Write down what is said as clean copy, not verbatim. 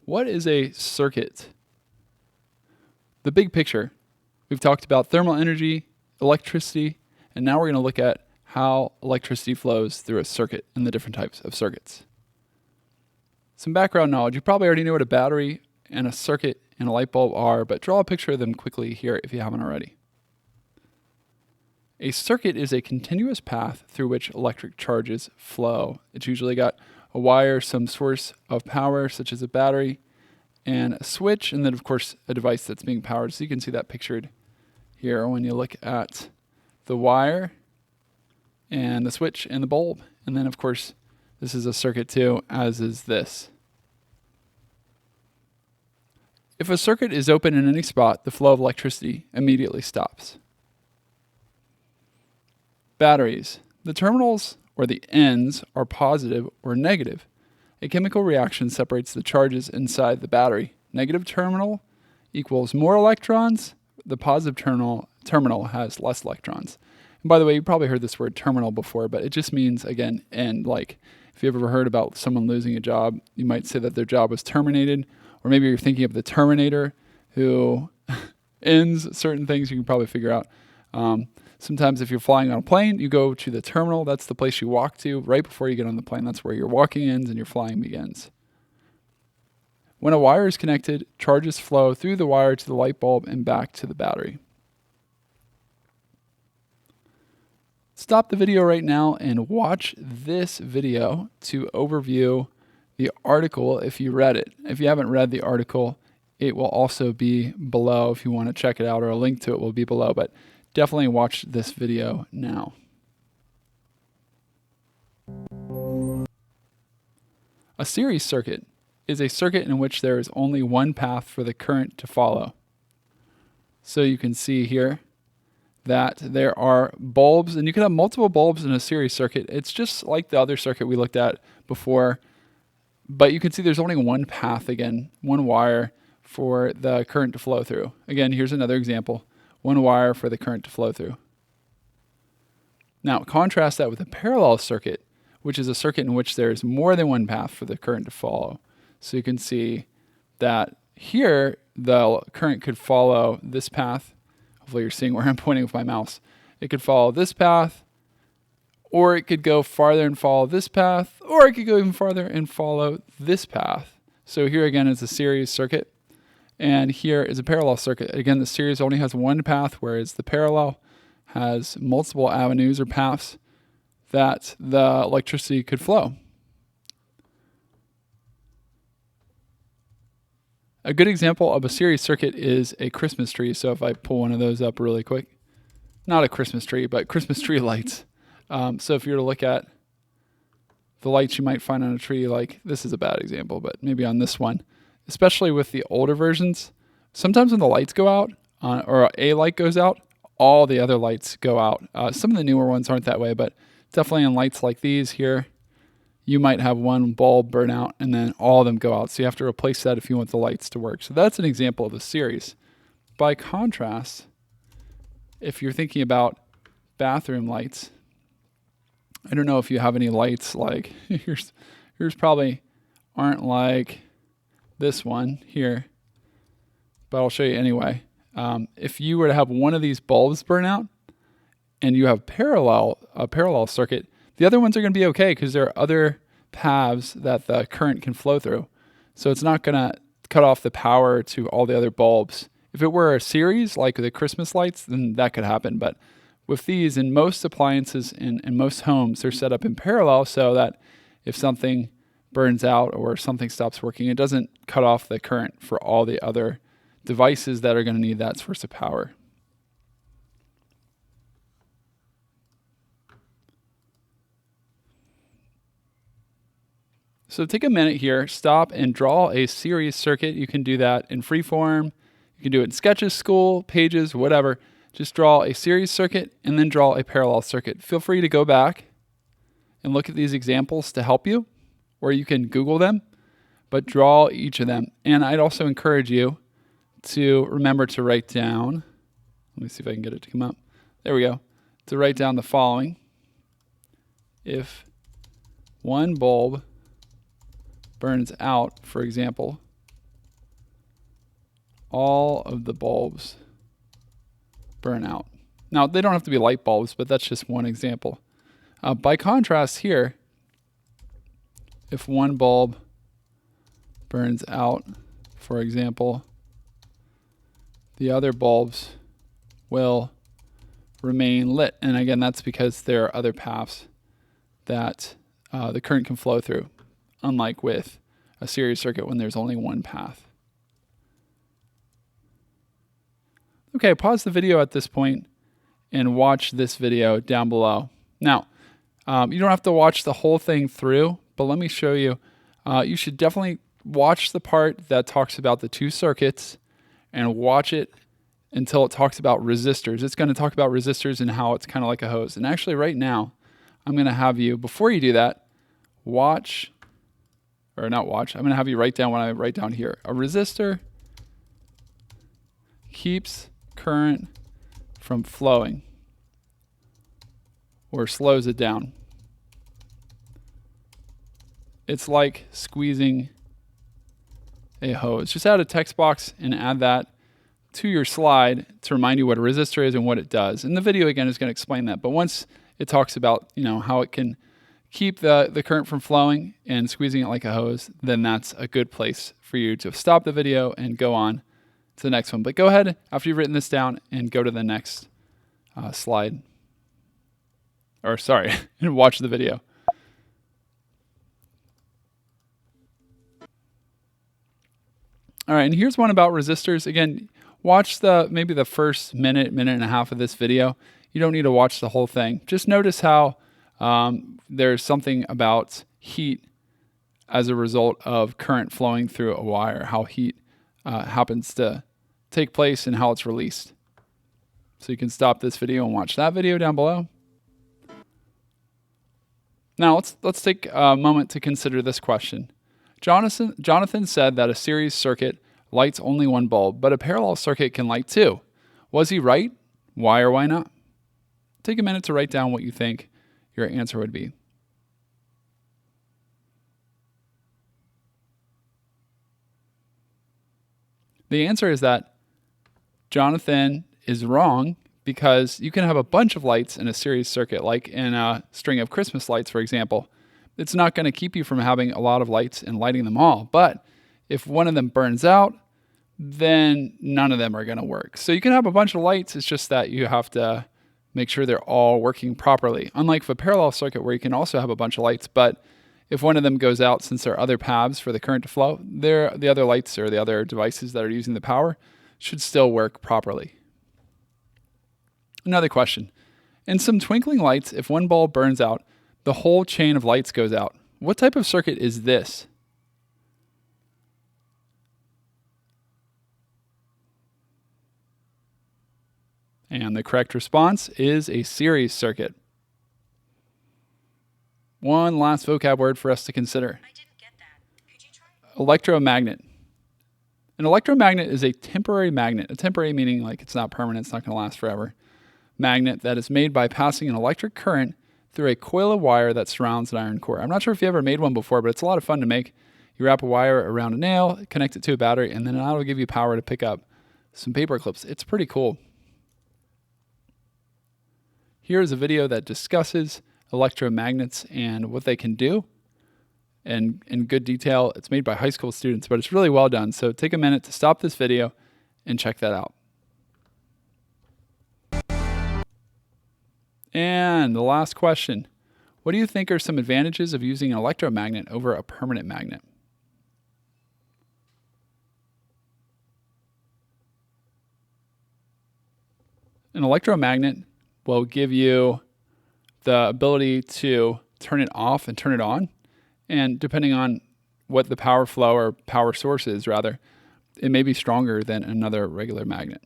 What is a circuit? The big picture. We've talked about thermal energy, electricity, and now we're going to look at how electricity flows through a circuit and the different types of circuits. Some background knowledge. You probably already know what a battery and a circuit and a light bulb are, but draw a picture of them quickly here if you haven't already. A circuit is a continuous path through which electric charges flow. It's usually got a wire, some source of power, such as a battery, and a switch, and then of course a device that's being powered. So you can see that pictured here when you look at the wire and the switch and the bulb. And then of course this is a circuit too, as is this. If a circuit is open in any spot, the flow of electricity immediately stops. Batteries. The terminals or the ends are positive or negative. A chemical reaction separates the charges inside the battery. Negative terminal equals more electrons. The positive terminal has less electrons. And by the way, you probably heard this word terminal before, but it just means, again, end. Like if you've ever heard about someone losing a job, you might say that their job was terminated. Or maybe you're thinking of the Terminator who ends certain things. You can probably figure out. Sometimes if you're flying on a plane, you go to the terminal. That's the place you walk to right before you get on the plane. That's where your walking ends and your flying begins. When a wire is connected, charges flow through the wire to the light bulb and back to the battery. Stop the video right now and watch this video to overview the article if you read it. If you haven't read the article, it will also be below if you want to check it out, or a link to it will be below. But definitely watch this video now. A series circuit is a circuit in which there is only one path for the current to follow. So you can see here that there are bulbs, and you can have multiple bulbs in a series circuit. It's just like the other circuit we looked at before, but you can see there's only one path, again, one wire for the current to flow through. Again, here's another example. One wire for the current to flow through. Now, contrast that with a parallel circuit, which is a circuit in which there is more than one path for the current to follow. So you can see that here, the current could follow this path. Hopefully you're seeing where I'm pointing with my mouse. It could follow this path, or it could go farther and follow this path, or it could go even farther and follow this path. So here again is a series circuit. And here is a parallel circuit. Again, the series only has one path, whereas the parallel has multiple avenues or paths that the electricity could flow. A good example of a series circuit is a Christmas tree. So if I pull one of those up really quick, not a Christmas tree, but Christmas tree lights. So if you were to look at the lights you might find on a tree, like this is a bad example, but maybe on this one, especially with the older versions, sometimes when the lights go out, or a light goes out, all the other lights go out. Some of the newer ones aren't that way, but definitely in lights like these here, you might have one bulb burn out and then all of them go out. So you have to replace that if you want the lights to work. So that's an example of a series. By contrast, if you're thinking about bathroom lights, I don't know if you have any lights like, yours probably aren't like this one here, but I'll show you anyway. If you were to have one of these bulbs burn out and you have a parallel circuit, the other ones are going to be okay because there are other paths that the current can flow through. So it's not going to cut off the power to all the other bulbs. If it were a series like the Christmas lights, then that could happen. But with these, in most appliances in most homes, they're set up in parallel so that if something burns out or something stops working, it doesn't cut off the current for all the other devices that are going to need that source of power. So take a minute here, stop and draw a series circuit. You can do that in freeform. You can do it in Sketches, School, Pages, whatever. Just draw a series circuit and then draw a parallel circuit. Feel free to go back and look at these examples to help you, or you can Google them, but draw each of them. And I'd also encourage you to remember to write down, let me see if I can get it to come up. There we go. To write down the following. If one bulb burns out, for example, all of the bulbs burn out. Now, they don't have to be light bulbs, but that's just one example. By contrast here, if one bulb burns out, for example, the other bulbs will remain lit. And again, that's because there are other paths that the current can flow through, unlike with a series circuit when there's only one path. Okay, pause the video at this point and watch this video down below. Now, you don't have to watch the whole thing through, but let me show you. You should definitely watch the part that talks about the two circuits and watch it until it talks about resistors. It's going to talk about resistors and how it's kind of like a hose. And actually right now, I'm going to have you, before you do that, I'm going to have you write down what I write down here. A resistor keeps current from flowing or slows it down. It's like squeezing a hose. Just add a text box and add that to your slide to remind you what a resistor is and what it does. And the video again is going to explain that. But once it talks about, how it can keep the current from flowing and squeezing it like a hose, then that's a good place for you to stop the video and go on to the next one. But go ahead after you've written this down and go to the next slide. Or sorry, and watch the video. All right, and here's one about resistors. Again, watch maybe the first minute and a half of this video. You don't need to watch the whole thing. Just notice how there's something about heat as a result of current flowing through a wire, how heat happens to take place and how it's released. So you can stop this video and watch that video down below. Now let's take a moment to consider this question. Jonathan said that a series circuit lights only one bulb, but a parallel circuit can light two. Was he right? Why or why not? Take a minute to write down what you think your answer would be. The answer is that Jonathan is wrong because you can have a bunch of lights in a series circuit, like in a string of Christmas lights, for example. It's not going to keep you from having a lot of lights and lighting them all. But if one of them burns out, then none of them are going to work. So you can have a bunch of lights. It's just that you have to make sure they're all working properly. Unlike a parallel circuit where you can also have a bunch of lights, but if one of them goes out, since there are other paths for the current to flow, the other lights or the other devices that are using the power should still work properly. Another question. In some twinkling lights, if one bulb burns out, the whole chain of lights goes out. What type of circuit is this? And the correct response is a series circuit. One last vocab word for us to consider. I didn't get that. Could you try? Electromagnet. An electromagnet is a temporary magnet. A temporary meaning like it's not permanent, it's not going to last forever. Magnet that is made by passing an electric current through a coil of wire that surrounds an iron core. I'm not sure if you ever made one before, but it's a lot of fun to make. You wrap a wire around a nail, connect it to a battery, and then that'll give you power to pick up some paper clips. It's pretty cool. Here's a video that discusses electromagnets and what they can do. And in good detail, it's made by high school students, but it's really well done. So take a minute to stop this video and check that out. And the last question, what do you think are some advantages of using an electromagnet over a permanent magnet? An electromagnet will give you the ability to turn it off and turn it on. And depending on what the power flow or power source is, rather, it may be stronger than another regular magnet.